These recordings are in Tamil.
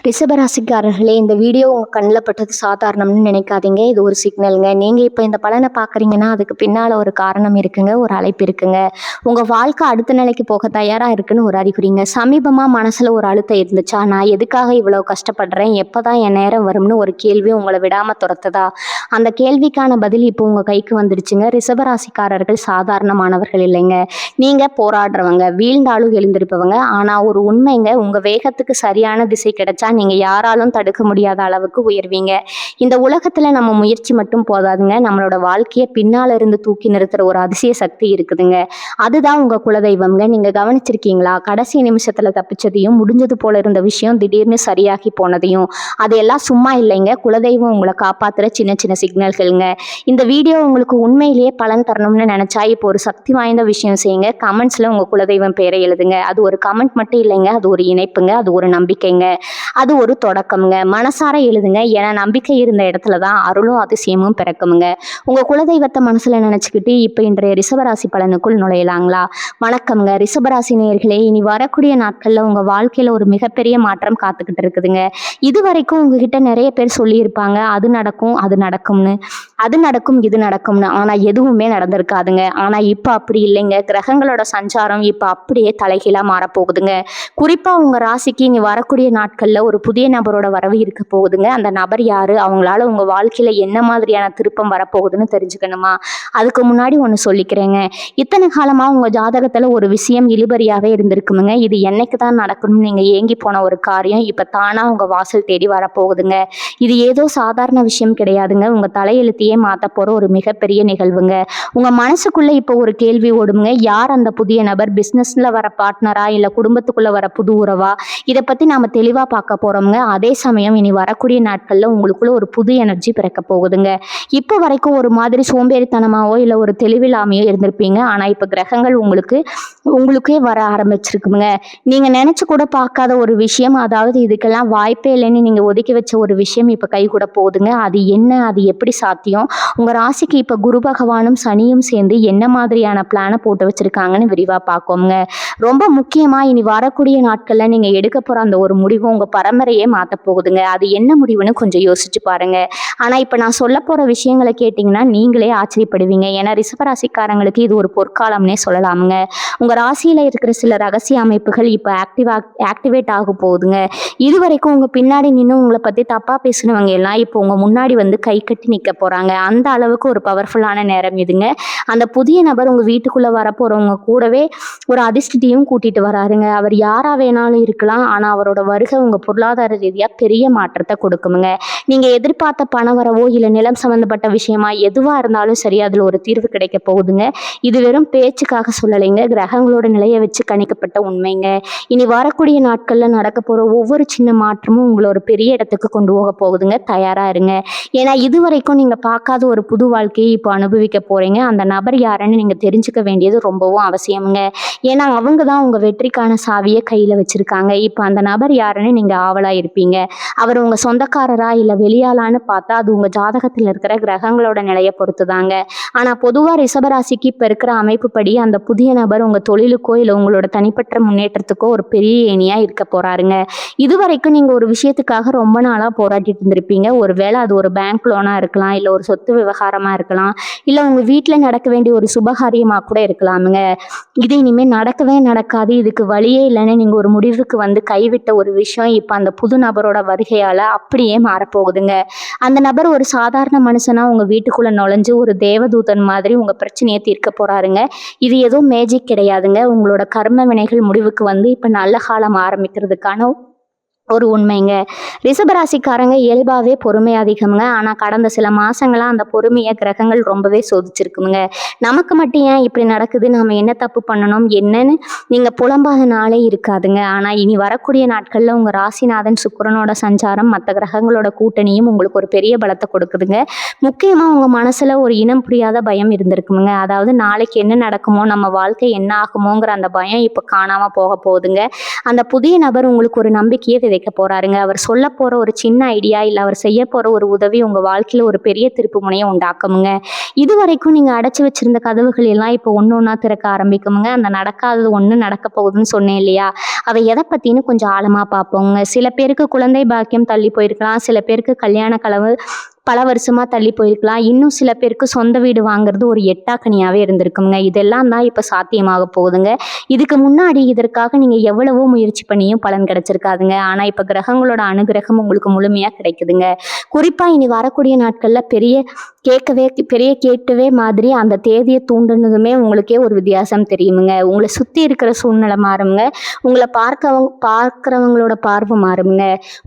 ரிஷபராசிக்காரர்களே, இந்த வீடியோ உங்கள் கண்ணில் பட்டது சாதாரணம்னு நினைக்காதீங்க. இது ஒரு சிக்னலுங்க. நீங்கள் இப்போ இந்த பலனை பார்க்குறீங்கன்னா அதுக்கு பின்னால் ஒரு காரணம் இருக்குங்க, ஒரு அழைப்பு இருக்குங்க. உங்கள் வாழ்க்கை அடுத்த நிலைக்கு போக தயாராக இருக்குன்னு ஒரு அறிகுறிங்க. சமீபமாக மனசில் ஒரு அழுத்தம் இருந்துச்சா, நான் எதுக்காக இவ்வளோ கஷ்டப்படுறேன், எப்போ தான் என் நேரம் வரும்னு ஒரு கேள்வி உங்களை விடாமல் துரத்துதா? அந்த கேள்விக்கான பதில் இப்போ உங்கள் கைக்கு வந்துடுச்சுங்க. ரிஷபராசிக்காரர்கள் சாதாரணமானவர்கள் இல்லைங்க. நீங்கள் போராடுறவங்க, வீழ்ந்தாலும் எழுந்திருப்பவங்க. ஆனால் ஒரு உண்மைங்க, உங்கள் வேகத்துக்கு சரியான திசை கிடைச்சா நீங்கள் யாராலும் தடுக்க முடியாத அளவுக்கு உயர்வீங்க. இந்த உலகத்தில் நம்ம முயற்சி மட்டும் போதாதுங்க, நம்மளோட வாழ்க்கையை பின்னால் இருந்து தூக்கி நிறுத்துகிற ஒரு அதிசய சக்தி இருக்குதுங்க. அதுதான் உங்கள் குலதெய்வம்ங்க. நீங்கள் கவனிச்சிருக்கீங்களா? கடைசி நிமிஷத்தில் தப்பிச்சதையும், முடிஞ்சது போல இருந்த விஷயம் திடீர்னு சரியாகி போனதையும். அதையெல்லாம் சும்மா இல்லைங்க, குலதெய்வம் உங்களை காப்பாற்றுற சின்ன சின்ன சிக்னல்களுங்க. இந்த வீடியோ உங்களுக்கு உண்மையிலேயே பலன் தரணும்னு நினச்சா இப்போ ஒரு சக்தி வாய்ந்த விஷயம் செய்யுங்க. கமெண்ட்ஸில் உங்கள் குலதெய்வம் பேரை எழுதுங்க. அது ஒரு கமெண்ட் மட்டும் இல்லைங்க, அது ஒரு இணைப்புங்க, அது ஒரு நம்பிக்கைங்க, அது ஒரு தொடக்கம்ங்க. மனசார எழுதுங்க. ஏன்னா நம்பிக்கை இருந்த இடத்துல தான் அருளும் அதிசயமும் பிறக்குமுங்க. உங்கள் குலதெய்வத்தை மனசில் நினச்சிக்கிட்டு இப்போ இன்றைய ரிஷபராசி பலனுக்குள் நுழையலாங்களா? வணக்கம்ங்க ரிஷபராசி நேயர்களே. இனி வரக்கூடிய நாட்களில் உங்கள் வாழ்க்கையில் ஒரு மிகப்பெரிய மாற்றம் காத்துக்கிட்டு இருக்குதுங்க. இது வரைக்கும் உங்ககிட்ட நிறைய பேர் சொல்லியிருப்பாங்க, அது நடக்கும் அது நடக்கும்னு, அது நடக்கும் இது நடக்கும்னு. ஆனால் எதுவுமே நடந்திருக்காதுங்க. ஆனால் இப்போ அப்படி இல்லைங்க. கிரகங்களோட சஞ்சாரம் இப்போ அப்படியே தலைகீழாக மாறப்போகுதுங்க. குறிப்பாக உங்கள் ராசிக்கு இனி வரக்கூடிய நாட்களில் ஒரு புதிய நபரோட வரவு இருக்க போகுதுங்க. அந்த நபர் யாரு, அவங்களால உங்கள் வாழ்க்கையில் என்ன மாதிரியான திருப்பம் வரப்போகுதுன்னு தெரிஞ்சுக்கணுமா? அதுக்கு முன்னாடி ஒன்று சொல்லிக்கிறேங்க. இத்தனை காலமாக உங்கள் ஜாதகத்தில் ஒரு விஷயம் இழுபறியாகவே இருந்திருக்குமுங்க. இது என்னைக்கு தான் நடக்கணும்னு நீங்கள் ஏங்கி போன ஒரு காரியம் இப்போ தானாக உங்கள் வாசல் தேடி வரப்போகுதுங்க. இது ஏதோ சாதாரண விஷயம் கிடையாதுங்க. உங்கள் தலையெழுத்தையே மாற்ற போகிற ஒரு மிகப்பெரிய நிகழ்வுங்க. உங்கள் மனசுக்குள்ளே இப்போ ஒரு கேள்வி ஓடுமுங்க. யார் அந்த புதிய நபர்? பிஸ்னஸில் வர பார்ட்னரா, இல்லை குடும்பத்துக்குள்ளே வர புது உறவா? இதை பற்றி நாம் தெளிவாக பார்க்க போகிறோம்ங்க. அதே சமயம் இனி வரக்கூடிய நாட்களில் உங்களுக்குள்ள ஒரு புது எனர்ஜி பிறக்க போகுதுங்க. இப்போ வரைக்கும் ஒரு மாதிரி சோம்பேறித்தனமாவோ இல்லை ஒரு தெளிவில்லாமையோ இருந்திருப்பீங்க. ஆனால் இப்போ கிரகங்கள் உங்களுக்கே வர ஆரம்பிச்சிருக்குங்க. நீங்கள் நினச்சி கூட பார்க்காத ஒரு விஷயம், அதாவது இதுக்கெல்லாம் வாய்ப்பே இல்லைன்னு நீங்கள் ஒதுக்கி வச்ச ஒரு விஷயம் இப்போ கை கூட போகுதுங்க. அது என்ன, அது எப்படி சாத்தியம்? உங்கள் ராசிக்கு இப்போ குரு பகவானும் சனியும் சேர்ந்து என்ன மாதிரியான பிளானை போட்டு வச்சுருக்காங்கன்னு விரிவாக பார்க்கோங்க. ரொம்ப முக்கியமாக இனி வரக்கூடிய நாட்களில் நீங்கள் எடுக்க போகிற அந்த ஒரு முடிவு உங்கள் பரம்பரையே மாற்ற போகுதுங்க. அது என்ன முடிவுன்னு கொஞ்சம் யோசிச்சு பாருங்க. ஆனால் இப்போ நான் சொல்ல போகிற விஷயங்களை கேட்டிங்கன்னா நீங்களே ஆச்சரியப்படுவீங்க. ஏன்னா ரிஷபராசிக்காரங்களுக்கு இது ஒரு பொற்காலம்னே சொல்லலாமுங்க. உங்கள் ராசியில் இருக்கிற சில ரகசிய அமைப்புகள் இப்போ ஆக்டிவேட் ஆக போகுதுங்க. இது வரைக்கும் உங்கள் பின்னாடி நின்று உங்களை பற்றி தப்பாக பேசுனவங்க எல்லாம் இப்போ உங்கள் முன்னாடி வந்து கை கட்டி நிற்க போகிறாங்க. அந்த அளவுக்கு ஒரு பவர்ஃபுல்லான நேரம் இதுங்க. அந்த புதிய நபர் உங்கள் வீட்டுக்குள்ளே வரப்போகிறவங்க கூடவே ஒரு அதிர்ஷ்டத்தையும் கூட்டிகிட்டு வராருங்க. அவர் யாராக வேணாலும் இருக்கலாம், ஆனால் அவரோட வருகை உங்கள் பொருளாதார ரீதியாக பெரிய மாற்றத்தை கொடுக்குமுங்க. நீங்கள் எதிர்பார்த்த பண வரவோ இல்லை நிலம் சம்மந்தப்பட்ட விஷயமா எதுவாக இருந்தாலும் சரி, அதில் ஒரு தீர்வு கிடைக்க போகுதுங்க. இது வெறும் பேச்சுக்காக சொல்லலைங்க, கிரகங்களோட நிலையை வச்சு கணிக்கப்பட்ட உண்மைங்க. இனி வரக்கூடிய நாட்களில் நடக்க போகிற ஒவ்வொரு சின்ன மாற்றமும் உங்களை ஒரு பெரிய இடத்துக்கு கொண்டு போக போகுதுங்க. தயாராக இருங்க. ஏன்னா இது வரைக்கும் நீங்கள் பார்க்காத ஒரு புது வாழ்க்கையை இப்போ அனுபவிக்க போகிறீங்க. அந்த நபர் யாருன்னு நீங்கள் தெரிஞ்சுக்க வேண்டியது ரொம்பவும் அவசியமுங்க. ஏன்னா அவங்க தான் உங்கள் வெற்றிக்கான சாவியை கையில் வச்சுருக்காங்க. இப்போ அந்த நபர் யாருன்னு நீங்கள் ஆவலாக இருப்பீங்க. அவர் உங்கள் சொந்தக்காரரா இல்லை வெளியாளான்னு பார்த்தா அது உங்கள் ஜாதகத்தில் இருக்கிற கிரகங்களோட நிலையை பொறுத்து தாங்க. ஆனால் பொதுவாக ரிஷபராசிக்கு இப்போ இருக்கிற அமைப்பு படி அந்த புதிய நபர் உங்கள் தொழிலுக்கோ இல்லை உங்களோட தனிப்பட்ட முன்னேற்றத்துக்கோ ஒரு பெரிய ஏணியாக இருக்க போகிறாருங்க. இது வரைக்கும் நீங்கள் ஒரு விஷயத்துக்காக ரொம்ப நாளாக போராட்டிட்டு இருந்திருப்பீங்க. ஒரு வேளை அது ஒரு பேங்க் லோனாக இருக்கலாம், இல்லை ஒரு சொத்து விவகாரமாக இருக்கலாம், இல்லை உங்கள் வீட்டில் நடக்க வேண்டிய ஒரு சுபகாரியமாக கூட இருக்கலாமுங்க. இது இனிமேல் நடக்கவே நடக்காது, இதுக்கு வழியே இல்லைன்னு நீங்கள் ஒரு முடிவுக்கு வந்து கைவிட்ட ஒரு விஷயம் இப்போ அந்த புது நபரோட வருகையால் அப்படியே மாறப்போகுதுங்க. அந்த நபர் ஒரு சாதாரண மனுஷனாக உங்கள் வீட்டுக்குள்ளே நுழைஞ்சு ஒரு தேவதூதன் மாதிரி உங்கள் பிரச்சனையை தீர்க்க போகிறாருங்க. இது எதுவும் மேஜிக் கிடையாதுங்க. உங்களோட கர்ம வினைகள் முடிவுக்கு வந்து இப்போ நல்ல காலம் ஆரம்பிக்கிறதுக்கான ஒரு உண்மைங்க. ரிஷபராசிக்காரங்க இயல்பாகவே பொறுமை அதிகமுங்க. ஆனால் கடந்த சில மாதங்களாக அந்த பொறுமையை கிரகங்கள் ரொம்பவே சோதிச்சிருக்குங்க. நமக்கு மட்டும் ஏன் இப்படி நடக்குது, நாம் என்ன தப்பு பண்ணணும் என்னன்னு நீங்கள் புலம்பாத நாளே இருக்காதுங்க. ஆனால் இனி வரக்கூடிய நாட்களில் உங்கள் ராசிநாதன் சுக்கிரனோட சஞ்சாரம் மற்ற கிரகங்களோட கூட்டணியும் உங்களுக்கு ஒரு பெரிய பலத்தை கொடுக்குதுங்க. முக்கியமாக உங்கள் மனசில் ஒரு இனம் புரியாத பயம் இருந்திருக்குங்க. அதாவது நாளைக்கு என்ன நடக்குமோ, நம்ம வாழ்க்கை என்ன ஆகுமோங்கிற அந்த பயம் இப்போ காணாமல் போக போகுதுங்க. அந்த புதிய நபர் உங்களுக்கு ஒரு நம்பிக்கையை விதைக்க போறாருங்க. அவர் சொல்ல போற ஒரு சின்ன ஐடியா இல்ல அவர் செய்ய போற ஒரு உதவி உங்க வாழ்க்கையில ஒரு பெரிய திருப்பு முனையை உண்டாக்குமுங்க. இதுவரைக்கும் நீங்க அடைச்சு வச்சிருந்த கதவுகள் எல்லாம் இப்போ ஒண்ணு ஒண்ணா திறக்க ஆரம்பிக்குமுங்க. அந்த நடக்காதது ஒண்ணு நடக்க போகுதுன்னு சொன்னேன் இல்லையா? அதை எதை பத்தின்னு கொஞ்சம் ஆழமா பார்ப்போங்க. சில பேருக்கு குழந்தை பாக்கியம் தள்ளி போயிருக்கலாம். சில பேருக்கு கல்யாண கனவு பல வருஷமா தள்ளி போயிருக்கலாம். இன்னும் சில பேருக்கு சொந்த வீடு வாங்குறது ஒரு எட்டாக்கனியாவே இருந்திருக்குங்க. இதெல்லாம் தான் இப்ப சாத்தியமாக போகுதுங்க. இதுக்கு முன்னாடி இதற்காக நீங்க எவ்வளவோ முயற்சி பண்ணியும் பலன் கிடைச்சிருக்காதுங்க. ஆனா இப்ப கிரகங்களோட அனுகிரகம் உங்களுக்கு முழுமையா கிடைக்குதுங்க. குறிப்பா இனி வரக்கூடிய நாட்கள்ல பெரிய கேட்கவே மாதிரி அந்த தேதியை தூண்டுனதுமே உங்களுக்கே ஒரு வித்தியாசம் தெரியுமுங்க. உங்களை சுத்தி இருக்கிற சூழ்நிலை மாறுங்க. உங்களை பார்க்கிறவங்களோட பார்வை மாறுங்க.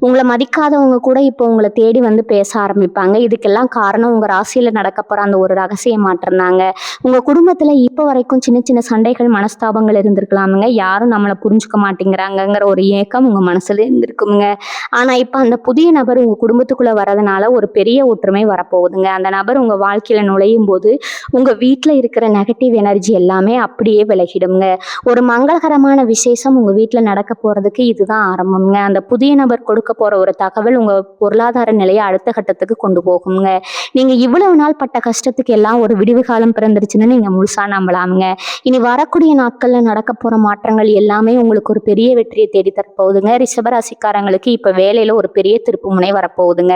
உங்களை மதிக்காதவங்க கூட இப்போ உங்களை தேடி வந்து பேச ஆரம்பிப்பாங்க. இதுக்கெல்லாம் காரணம் உங்க ராசியில நடக்க போற அந்த ஒரு ரகசிய மாற்றம் தாங்க. உங்க குடும்பத்துல இப்ப வரைக்கும் சின்ன சின்ன சண்டைகள் மனஸ்தாபங்கள் இருந்திருக்கலாமுங்க. யாரும் நம்மளை புரிஞ்சுக்க மாட்டேங்கிறாங்கிற ஒரு ஏக்கம் உங்க மனசுல இருந்திருக்குங்க. ஆனா இப்ப அந்த புதிய நபர் உங்க குடும்பத்துக்குள்ள வரதுனால ஒரு பெரிய ஒற்றுமை வரப்போகுதுங்க. அந்த நபர் உங்க வாழ்க்கையில நுழையும் போது உங்க வீட்டுல இருக்கிற நெகட்டிவ் எனர்ஜி எல்லாமே அப்படியே விலகிடுங்க. ஒரு மங்களகரமான விசேஷம் உங்க வீட்டுல நடக்க போறதுக்கு இதுதான் ஆரம்பம்ங்க. அந்த புதிய நபர் கொடுக்க போற ஒரு தகவல் உங்க பொருளாதார நிலையை அடுத்த கட்டத்துக்கு கொண்டு போகுங்க. நீங்க இவ்வளவு நாள் பட்ட கஷ்டத்துக்கு எல்லாம் ஒரு விடிவு காலம் பிறந்துருச்சுன்னு நீங்க முழுசா நம்பலாமுங்க. இனி வரக்கூடிய நாட்கள்ல நடக்க போற மாற்றங்கள் எல்லாமே உங்களுக்கு ஒரு பெரிய வெற்றியை தேடி தரப்போகுதுங்க. ரிஷபராசிக்காரங்களுக்கு இப்ப வேலையில ஒரு பெரிய திருப்பு முனை வரப்போகுதுங்க.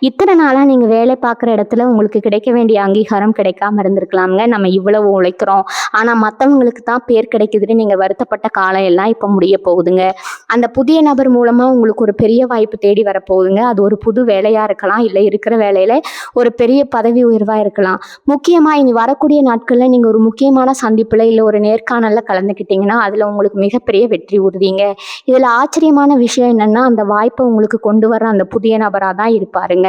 இத்தனை நாளா நீங்க வேலை பார்க்குற இடத்துல உங்களுக்கு கிடைக்க வேண்டிய அங்கீகாரம் கிடைக்காம இருந்திருக்கலாமுங்க. நம்ம இவ்வளவு உழைக்கிறோம் ஆனா மற்றவங்களுக்கு தான் பேர் கிடைக்குதுன்னு நீங்க வருத்தப்பட்ட காலம் எல்லாம் இப்ப முடிய போகுதுங்க. அந்த புதிய நபர் மூலமா உங்களுக்கு ஒரு பெரிய வாய்ப்பு தேடி வரப்போகுதுங்க. அது ஒரு புது வேலையா இருக்கலாம், இல்லை இருக்கிற வேலையில ஒரு பெரிய பதவி உயர்வா இருக்கலாம். முக்கியமா இனி வரக்கூடிய நாட்கள்ல நீங்க ஒரு முக்கியமான சந்திப்புல இல்லை ஒரு நேர்காணல்ல கலந்துக்கிட்டீங்கன்னா அதுல உங்களுக்கு மிகப்பெரிய வெற்றி உறுதிங்க. இதுல ஆச்சரியமான விஷயம் என்னன்னா அந்த வாய்ப்பை உங்களுக்கு கொண்டு வர அந்த புதிய நபரா தான் இருப்பாருங்க.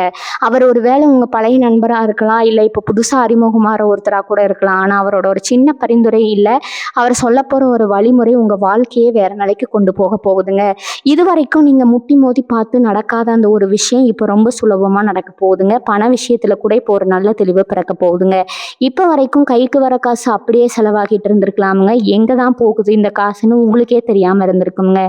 அவர் ஒரு வேளை உங்க பழைய நண்பரா இருக்கலாம், இல்லை இப்போ புதுசா அறிமுகமாற ஒருத்தரா கூட இருக்கலாம். ஆனா அவரோட ஒரு சின்ன பரிந்துரை இல்லை அவர் சொல்ல போற ஒரு வழிமுறை உங்க வாழ்க்கையே வேற நிலைக்கு கொண்டு போக போகுதுங்க. இது வரைக்கும் நீங்க முட்டி மோதி பார்த்து நடக்காத அந்த ஒரு விஷயம் இப்போ ரொம்ப சுலபமா நடக்க போகுதுங்க. பண விஷயத்துல கூட இப்போ ஒரு நல்ல தெளிவு பிறக்க போகுதுங்க. இப்ப வரைக்கும் கைக்கு வர காசு அப்படியே செலவாகிட்டு இருந்திருக்கலாமுங்க. எங்க தான் போகுது இந்த காசுன்னு உங்களுக்கே தெரியாம இருந்திருக்குங்க.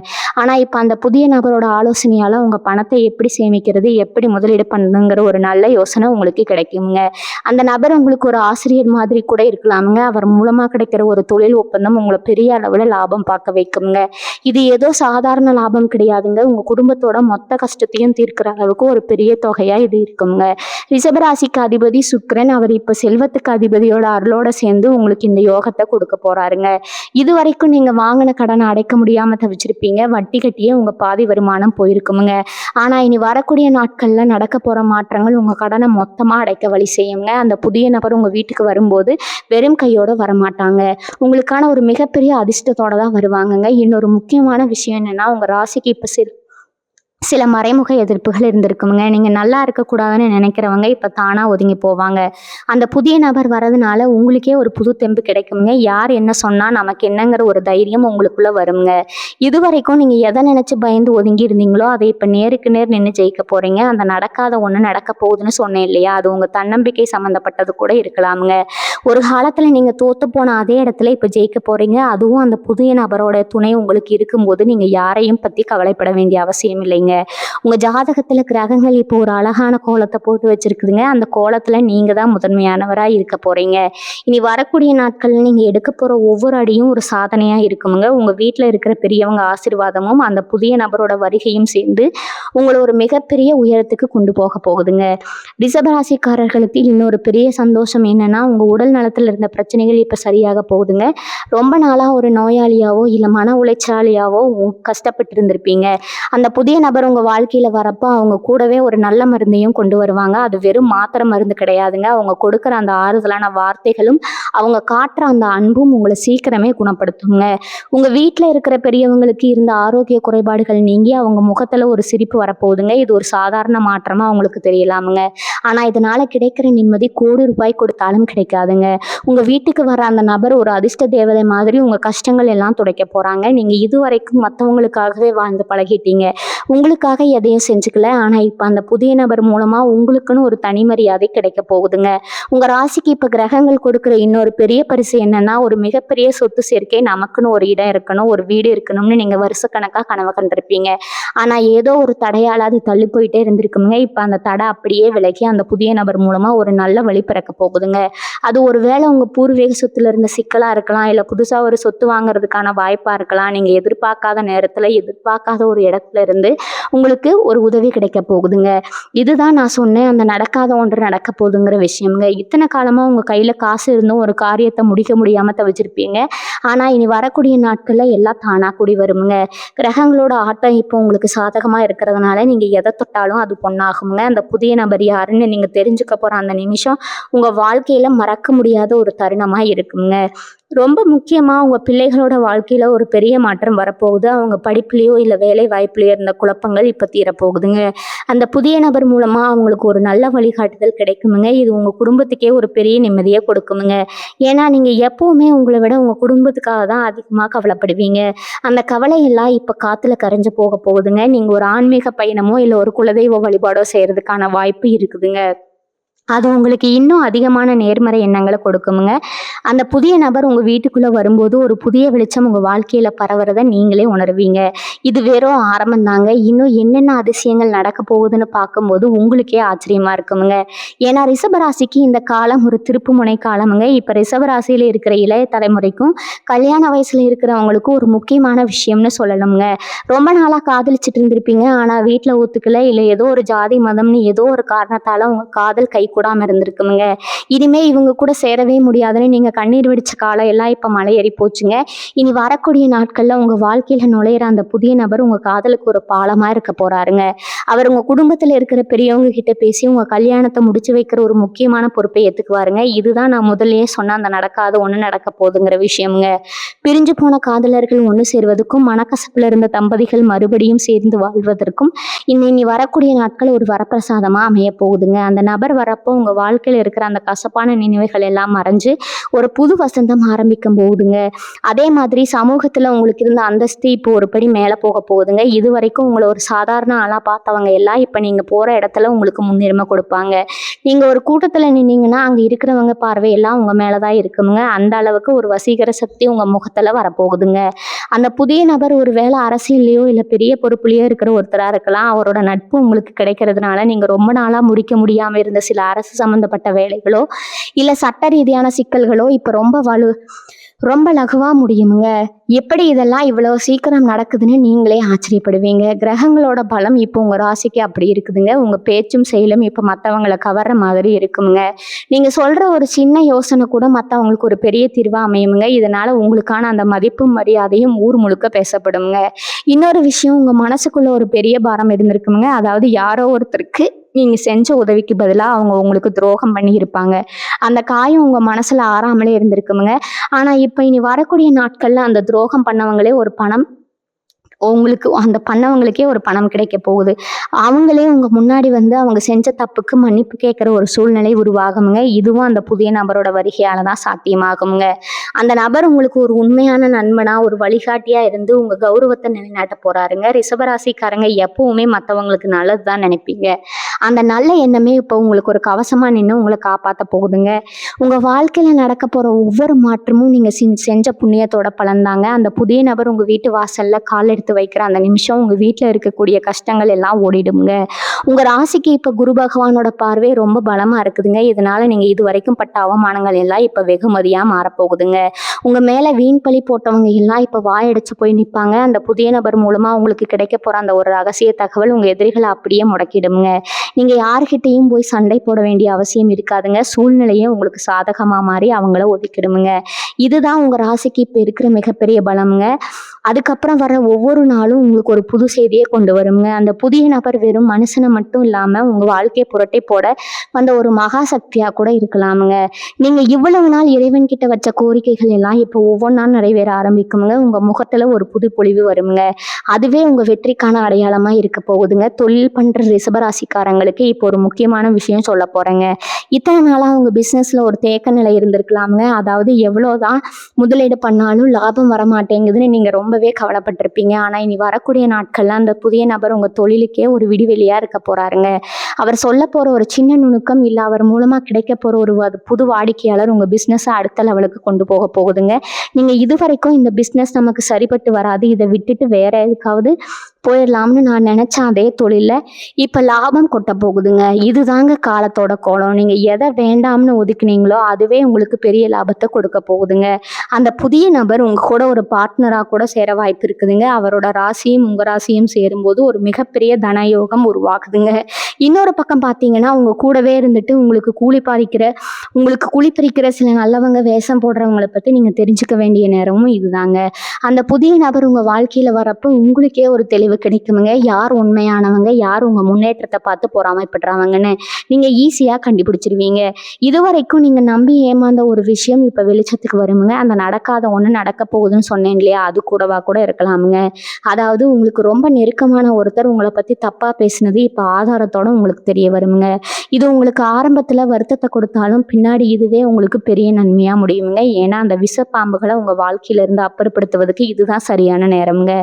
ஆனா இப்ப அந்த புதிய நபரோட ஆலோசனையால உங்க பணத்தை எப்படி சேமிக்கிறது, எப்படி முதலீடு பண்ணுங்கிற ஒரு நல்ல யோசனை உங்களுக்கு கிடைக்குங்க. அந்த நபர் உங்களுக்கு ஒரு ஆசிரியர் மாதிரி கூட இருக்கலாமுங்க. அவர் மூலமா கிடைக்கிற ஒரு தொழில் ஒப்பந்தம் உங்களை பெரிய அளவுல லாபம் பார்க்க வைக்குங்க. இது ஏதோ சாதாரண லாபம் கிடையாதுங்க. உங்க குடும்பத்தோட மொத்த கஷ்டத்தையும் தீர்க்கிற அளவுக்கு ஒரு பெரிய தொகையா இது இருக்குங்க. ரிஷபராசிக்கு அதிபதி சுக்கிரன். அவர் இப்ப செல்வத்துக்கு அதிபதியோட அருளோட சேர்ந்து உங்களுக்கு இந்த யோகத்தை கொடுக்க போறாருங்க. இது வரைக்கும் நீங்க வாங்கின கடனை அடைக்க முடியாம தவிச்சிருப்பீங்க. வட்டி கட்டியே உங்க பாதி வருமானம் போயிருக்குமுங்க. ஆனா இனி வரக்கூடிய நாட்கள்ல நடக்க போற மாற்றங்கள் உங்க கடனை மொத்தமா அடைக்க வழி செய்யுங்க. அந்த புதிய நபர் உங்க வீட்டுக்கு வரும்போது வெறும் கையோட வரமாட்டாங்க. உங்களுக்கான ஒரு மிகப்பெரிய அதிர்ஷ்டத்தோட தான் வருவாங்கங்க. இன்னொரு முக்கியமான விஷயம் என்னன்னா உங்க ராசிக்கு இப்ப சில மறைமுக எதிர்ப்புகள் இருந்திருக்குங்க. நீங்க நல்லா இருக்கக்கூடாதுன்னு நினைக்கிறவங்க இப்ப தானா ஒதுங்கி போவாங்க. அந்த புதிய நபர் வரதுனால உங்களுக்கே ஒரு புது தெம்பு கிடைக்குங்க. யார் என்ன சொன்னா நமக்கு என்னங்கிற ஒரு தைரியம் உங்களுக்குள்ள வருங்க. இது வரைக்கும் நீங்க எதை நினைச்சு பயந்து ஒதுங்கி இருந்தீங்களோ அதை இப்ப நேருக்கு நேர் நின்று ஜெயிக்க போறீங்க. அந்த நடக்காத ஒண்ணு நடக்க போகுதுன்னு சொன்னேன் இல்லையா, அது உங்க தன்னம்பிக்கை சம்பந்தப்பட்டது கூட இருக்கலாமுங்க. ஒரு காலத்துல நீங்க தோத்து போன அதே இடத்துல இப்ப ஜெயிக்க போறீங்க. அதுவும் அந்த புதிய நபரோட துணை உங்களுக்கு இருக்கும்போது நீங்க யாரையும் பத்தி கவலைப்பட வேண்டிய அவசியம் இல்லைங்க. உங்க ஜாதகத்துல கிரகங்கள் இப்போ ஒரு அழகான கோலத்தை போட்டு வச்சிருக்குதுங்க. அந்த கோலத்துல நீங்க தான் முதன்மையானவரா இருக்க போறீங்க. இனி வரக்கூடிய நாட்கள்ல நீங்க எடுக்க போற ஒவ்வொரு அடியும் ஒரு சாதனையா இருக்குமுங்க. உங்க வீட்டுல இருக்கிற பெரியவங்க ஆசீர்வாதமும் அந்த புதிய நபரோட வருகையும் சேர்ந்து உங்களை ஒரு மிகப்பெரிய உயரத்துக்கு கொண்டு போக போகுதுங்க. ரிஷபராசிக்காரர்களுக்கு இன்னொரு பெரிய சந்தோஷம் என்னன்னா உங்க உடல் நலத்துல இருந்த பிரச்சனைகள் இப்ப சரியாக போகுதுங்க. ரொம்ப நாளா ஒரு நோயாளியாவோ இல்ல மன உளைச்சலாளியாவோ கஷ்டப்பட்டு இருந்திருப்பீங்க. அந்த புதிய நபர் உங்க வாழ்க்கையில வரப்போ அவங்க கூடவே ஒரு நல்ல மருந்தையும் கொண்டு வருவாங்க. அது வெறும் மாத்திரை மருந்து கிடையாதுங்க. அவங்க கொடுக்குற அந்த ஆறுதலான வார்த்தைகளும் அவங்க காட்டுற அந்த அன்பும் உங்களை சீக்கிரமே குணப்படுத்துங்க. உங்க வீட்டுல இருக்கிற பெரியவங்களுக்கு இருந்த ஆரோக்கிய குறைபாடுகள் நீங்கி அவங்க முகத்துல ஒரு சிரிப்பு வரப்போகுதுங்க. இது ஒரு சாதாரண மாற்றமா அவங்களுக்கு தெரியலாமுங்க. ஆனா இதனால கிடைக்கிற நிம்மதி கோடி ரூபாய் கொடுத்தாலும் கிடைக்காதுங்க. உங்க வீட்டுக்கு வர அந்த நபர் ஒரு அதிர்ஷ்ட தேவதை மாதிரி உங்க கஷ்டங்கள் எல்லாம் துடைக்க போறாங்க. நீங்க இதுவரைக்கும் மற்றவங்களுக்காகவே வாழ்ந்து பழகிட்டீங்க. உங்களுக்கு உங்களுக்காக எதையும் செஞ்சுக்கல. ஆனா இப்ப அந்த புதிய நபர் மூலமா உங்களுக்குன்னு ஒரு தனி மரியாதை கிடைக்க போகுதுங்க. உங்க ராசிக்கு இப்ப கிரகங்கள் கொடுக்குற இன்னொரு பெரிய பரிசு என்னன்னா, ஒரு மிகப்பெரிய சொத்து சேர்க்கை, நமக்குன்னு ஒரு இடம் இருக்கணும், ஒரு வீடு இருக்கணும்னு நீங்க வருஷக்கணக்கா கனவு கண்டிருப்பீங்க. ஆனா ஏதோ ஒரு தடையால அது தள்ளி போயிட்டே இருந்திருக்குங்க. இப்ப அந்த தடை அப்படியே விலகி அந்த புதிய நபர் மூலமா ஒரு நல்ல வழி பிறக்க போகுதுங்க. அது ஒருவேளை உங்க பூர்வீக சொத்துல இருந்த சிக்கலா இருக்கலாம், இல்ல புதுசா ஒரு சொத்து வாங்குறதுக்கான வாய்ப்பா இருக்கலாம். நீங்க எதிர்பார்க்காத நேரத்துல எதிர்பார்க்காத ஒரு இடத்துல இருந்து உங்களுக்கு ஒரு உதவி கிடைக்க போகுதுங்க. இதுதான் நான் சொன்னேன், அந்த நடக்காத ஒன்று நடக்க போகுதுங்கிற விஷயம்ங்க. இத்தனை காலமா உங்க கையில காசு இருந்தும் ஒரு காரியத்தை முடிக்க முடியாம தவிச்சிருப்பீங்க. ஆனா இனி வரக்கூடிய நாட்கள்ல எல்லாம் தானா கூடி வருமுங்க. கிரகங்களோட ஆட்டம் இப்போ உங்களுக்கு சாதகமா இருக்கிறதுனால நீங்க எதை தொட்டாலும் அது பொண்ணாகுங்க. அந்த புதிய நபர் யாருன்னு நீங்க தெரிஞ்சுக்க போற அந்த நிமிஷம் உங்க வாழ்க்கையில மறக்க முடியாத ஒரு தருணமா இருக்குங்க. ரொம்ப முக்கியமா உங்க பிள்ளைகளோட வாழ்க்கையில ஒரு பெரிய மாற்றம் வரப்போகுது. அவங்க படிப்புலயோ இல்ல வேலை வாய்ப்புலயோ இருந்த குழப்பங்கள் இப்ப தீரப்போகுதுங்க. அந்த புதிய நபர் மூலமா அவங்களுக்கு ஒரு நல்ல வழிகாட்டுதல் கிடைக்குமுங்க. இது உங்க குடும்பத்துக்கே ஒரு பெரிய நிம்மதியை கொடுக்குமுங்க. ஏன்னா நீங்க எப்பவுமே உங்களை விட உங்க குடும்பத்துக்காக தான் அதிகமா கவலைப்படுவீங்க. அந்த கவலை எல்லாம் இப்ப காத்துல கரைஞ்சு போக போகுதுங்க. நீங்க ஒரு ஆன்மீக பயணமோ இல்ல ஒரு குலதெய்வ வழிபாடோ செய்யறதுக்கான வாய்ப்பு இருக்குதுங்க. அது உங்களுக்கு இன்னும் அதிகமான நேர்மறை எண்ணங்களை கொடுக்குமுங்க. அந்த புதிய நபர் உங்க வீட்டுக்குள்ள வரும்போது ஒரு புதிய வெளிச்சம் உங்க வாழ்க்கையில பரவுறத நீங்களே உணர்வீங்க. இது வெறும் ஆரம்பம் தாங்க. இன்னும் என்னென்ன அதிசயங்கள் நடக்க போகுதுன்னு பார்க்கும்போது உங்களுக்கே ஆச்சரியமா இருக்குமுங்க. ஏன்னா ரிஷபராசிக்கு இந்த காலம் ஒரு திருப்புமுனை காலமுங்க. இப்ப ரிஷபராசியில இருக்கிற இளைய தலைமுறைக்கும் கல்யாண வயசுல இருக்கிறவங்களுக்கும் ஒரு முக்கியமான விஷயம்னு சொல்லணுங்க. ரொம்ப நாளா காதலிச்சுட்டு இருந்திருப்பீங்க. ஆனா வீட்டுல ஒத்துக்கல, இல்ல ஏதோ ஒரு ஜாதி மதம்னு ஏதோ ஒரு காரணத்தால உங்க காதல் கை கூடாம இருந்திருக்குமுங்க. இனிமே இவங்க கூட சேரவே முடியாதுன்னு நீங்க கண்ணீர் வெடிச்ச காலம் எல்லாம் இப்ப மலையேறி போச்சுங்க. இனி வரக்கூடிய நாட்கள்ல உங்க வாழ்க்கையில நுழையிற அந்த புதிய நபர் உங்க காதலுக்கு ஒரு பாலமா இருக்க போறாருங்க. அவர் உங்க குடும்பத்துல இருக்கிற பெரியவங்க கிட்ட பேசி உங்க கல்யாணத்தை முடிச்சு வைக்கிற ஒரு முக்கியமான பொறுப்பை ஏத்துக்குவாருங்க. இதுதான் நான் முதல்லயே சொன்ன அந்த நடக்காத ஒண்ணு நடக்க போகுதுங்கிற விஷயம்ங்க. பிரிஞ்சு போன காதலர்கள் ஒண்ணு சேர்வதற்கும், மனக்கசப்புல இருந்த தம்பதிகள் மறுபடியும் சேர்ந்து வாழ்வதற்கும் இனி வரக்கூடிய நாட்கள் ஒரு வரப்பிரசாதமா அமைய போகுதுங்க. அந்த நபர் வரப்போ உங்க வாழ்க்கையில இருக்கிற அந்த கசப்பான நினைவுகள் எல்லாம் மறைஞ்சு ஒரு புது வசந்தம் ஆரம்பிக்கும் போகுதுங்க. அதே மாதிரி சமூகத்துல உங்களுக்கு இருந்த அந்தஸ்து இப்போ ஒரு படி மேல போக போகுதுங்க. இது வரைக்கும் உங்களை ஒரு சாதாரண ஆளா பார்த்தவங்க எல்லாம் இப்ப நீங்க போற இடத்துல உங்களுக்கு முன்னுரிமை கொடுப்பாங்க. நீங்க ஒரு கூட்டத்துல நின்னீங்கன்னா அங்க இருக்கிறவங்க பார்வை எல்லாம் உங்க மேலதான் இருக்குங்க. அந்த அளவுக்கு ஒரு வசீகர சக்தி உங்க முகத்துல வரப்போகுதுங்க. அந்த புதிய நபர் ஒரு வேளை அரசியல்லையோ இல்ல பெரிய பொறுப்புலையோ இருக்கிற ஒருத்தரா இருக்கலாம். அவரோட நட்பு உங்களுக்கு கிடைக்கிறதுனால நீங்க ரொம்ப நாளா முடிக்க முடியாம இருந்த சில அரசு சம்பந்தப்பட்ட வேலைகளோ இல்ல சட்ட ரீதியான சிக்கல்களோ இப்ப ரொம்ப லகுவா முடியுங்க. எப்படி இதெல்லாம் இவ்வளவு சீக்கிரம் நடக்குதுன்னு நீங்களே ஆச்சரியப்படுவீங்க. கிரகங்களோட பலம் இப்போ உங்க ராசிக்கு அப்படி இருக்குதுங்க. உங்க பேச்சும் செயலும் இப்ப மத்தவங்களை கவர்ற மாதிரி இருக்குங்க. நீங்க சொல்ற ஒரு சின்ன யோசனை கூட மத்தவங்களுக்கு ஒரு பெரிய தீர்வா அமையுங்க. இதனால உங்களுக்கான அந்த மதிப்பும் மரியாதையும் ஊர் முழுக்க பேசப்படுங்க. இன்னொரு விஷயம், உங்க மனசுக்குள்ள ஒரு பெரிய பாரம் இருந்திருக்குங்க. அதாவது யாரோ ஒருத்தருக்கு நீங்க செஞ்ச உதவிக்கு பதிலா அவங்க உங்களுக்கு துரோகம் பண்ணி இருப்பாங்க. அந்த காயம் உங்க மனசுல ஆறாமலே இருந்திருக்குமுங்க. ஆனா இப்ப இனி வரக்கூடிய நாட்கள்ல அந்த துரோகம் பண்ணவங்களே ஒரு பணம் உங்களுக்கு அந்த பண்ணவங்களுக்கே ஒரு பணம் கிடைக்க போகுது. அவங்களே உங்க முன்னாடி வந்து அவங்க செஞ்ச தப்புக்கு மன்னிப்பு கேட்கிற ஒரு சூழ்நிலை உருவாகுங்க. இதுவும் அந்த புதிய நபரோட வருகையால தான் சாத்தியமாகுங்க. அந்த நபர் உங்களுக்கு ஒரு உண்மையான நண்பனா, ஒரு வழிகாட்டியா இருந்து உங்க கௌரவத்தை நிலைநாட்ட போறாருங்க. ரிஷபராசிக்காரங்க எப்பவுமே மற்றவங்களுக்கு நல்லது தான் நினைப்பீங்க. அந்த நல்ல எண்ணமே இப்போ உங்களுக்கு ஒரு கவசமா நின்று உங்களை காப்பாற்ற போகுதுங்க. உங்க வாழ்க்கையில நடக்க போற ஒவ்வொரு மாற்றமும் நீங்க செஞ்ச புண்ணியத்தோட பலன்தாங்க. அந்த புதிய நபர் உங்க வீட்டு வாசல்ல கால் எடுத்து வைக்கிற அந்த நிமிஷம் உங்க வீட்டுல இருக்கக்கூடிய கஷ்டங்கள் எல்லாம் ஓடிடுங்க. உங்க ராசிக்கு இப்ப குரு பகவானோட பார்வை ரொம்ப பலமா இருக்குதுங்க. இதனால நீங்க இது வரைக்கும் பட்ட அவமானங்கள் எல்லாம் இப்ப வெகுமதியா மாறப்போகுதுங்க. உங்க மேல வீண் பழி போட்டவங்க எல்லாம் இப்ப வாயடிச்சு போய் நிற்பாங்க. அந்த புதிய நபர் மூலமா உங்களுக்கு கிடைக்க போற அந்த ஒரு ரகசிய தகவல் உங்க எதிரிகளை அப்படியே முடக்கிடுங்க. நீங்க யார்கிட்டையும் போய் சண்டை போட வேண்டிய அவசியம் இருக்காதுங்க. சூழ்நிலையே உங்களுக்கு சாதகமா மாறி அவங்கள ஒதுக்கிடுமுங்க. இதுதான் உங்க ராசிக்கு இப்ப இருக்கிற மிகப்பெரிய பலமுங்க. அதுக்கப்புறம் வர ஒவ்வொரு நாளும் உங்களுக்கு ஒரு புது செய்தியை கொண்டு வருங்க. அந்த புதிய நபர் வெறும் மனுஷனை மட்டும் இல்லாம உங்க வாழ்க்கையை புரட்டி போட வந்த ஒரு மகா சக்தியா கூட இருக்கலாமுங்க. நீங்க இவ்வளவு நாள் இறைவன் கிட்ட வச்ச கோரிக்கைகள் எல்லாம் இப்போ ஒவ்வொன்றா நிறைவேற ஆரம்பிக்குங்க. உங்க முகத்துல ஒரு புது பொலிவு வருங்க. அதுவே உங்க வெற்றிக்கான அடையாளமா இருக்க போகுதுங்க. தொழில் பண்ற ரிஷபராசிக்காரங்களுக்கு இப்போ ஒரு முக்கியமான விஷயம் சொல்ல போறேங்க. இத்தனை நாளா உங்க பிசினஸ்ல ஒரு தேக்க நிலை இருந்திருக்கலாமுங்க. அதாவது எவ்வளவுதான் முதலீடு பண்ணாலும் லாபம் வரமாட்டேங்குதுன்னு நீங்க ரொம்பவே கவலைப்பட்டிருப்பீங்க. ஆனா இனி வரக்கூடிய நாட்கள்ல அந்த புதிய நபர் உங்க தொழிலுக்கே ஒரு விடிவெளியா இருக்க போறாருங்க. அவர் சொல்ல போற ஒரு சின்ன நுணுக்கம் இல்ல அவர் மூலமா கிடைக்க போற ஒரு புது வாடிக்கையாளர் உங்க பிசினஸ் அடுத்த லெவலுக்கு கொண்டு போக போகுதுங்க. நீங்க இதுவரைக்கும் இந்த பிசினஸ் நமக்கு சரிப்பட்டு வராது, இதை விட்டுட்டு வேற எதுக்காவது போயிடலாம்னு நான் நினைச்ச அதே தொழில இப்ப லாபம் கொட்ட போகுதுங்க. இதுதாங்க காலத்தோட கோலம். நீங்க எதை வேண்டாம்னு ஒதுக்குனீங்களோ அதுவே உங்களுக்கு பெரிய லாபத்தை கொடுக்க போகுதுங்க. அந்த புதிய நபர் உங்க கூட ஒரு பார்ட்னரா கூட சேர வாய்ப்பு இருக்குதுங்க. அவரோட ராசியும் உங்க ராசியும் சேரும்போது ஒரு மிகப்பெரிய தனயோகம் உருவாக்குதுங்க. இன்னொரு பக்கம் பார்த்தீங்கன்னா உங்க கூடவே இருந்துட்டு உங்களுக்கு கூலி பறிக்கிற சில நல்லவங்க வேஷம் போடுறவங்களை பத்தி நீங்க தெரிஞ்சுக்க வேண்டிய நேரமும் இதுதாங்க. அந்த புதிய நபர் உங்க வாழ்க்கையில வரப்போ உங்களுக்கே ஒரு தெளிவு கிடைக்குமுங்க. யார் உண்மையானவங்க, யார் உங்க முன்னேற்றத்தை பார்த்து பொறாமைப்படுறாங்கன்னு நீங்க ஈஸியா கண்டுபிடிச்சிருவீங்க. இதுவரைக்கும் நீங்க நம்பி ஏமாந்த ஒரு விஷயம் இப்ப வெளிச்சத்துக்கு வருமுங்க. அந்த நடக்காத ஒண்ணு நடக்க போகுதுன்னு சொன்னேன் இல்லையா, அது கூடவா கூட இருக்கலாமுங்க. அதாவது உங்களுக்கு ரொம்ப நெருக்கமான ஒருத்தர் உங்களை பத்தி தப்பா பேசினது இப்ப ஆதாரத்தோட உங்களுக்கு தெரிய வருமுங்க. இது உங்களுக்கு ஆரம்பத்துல வருத்தத்தை கொடுத்தாலும் பின்னாடி இதுவே உங்களுக்கு பெரிய நன்மையா முடியுங்க. ஏன்னா அந்த விஷப்பாம்புகளை உங்க வாழ்க்கையில இருந்து அப்புறப்படுத்துவதற்கு இதுதான் சரியான நேரம்ங்க.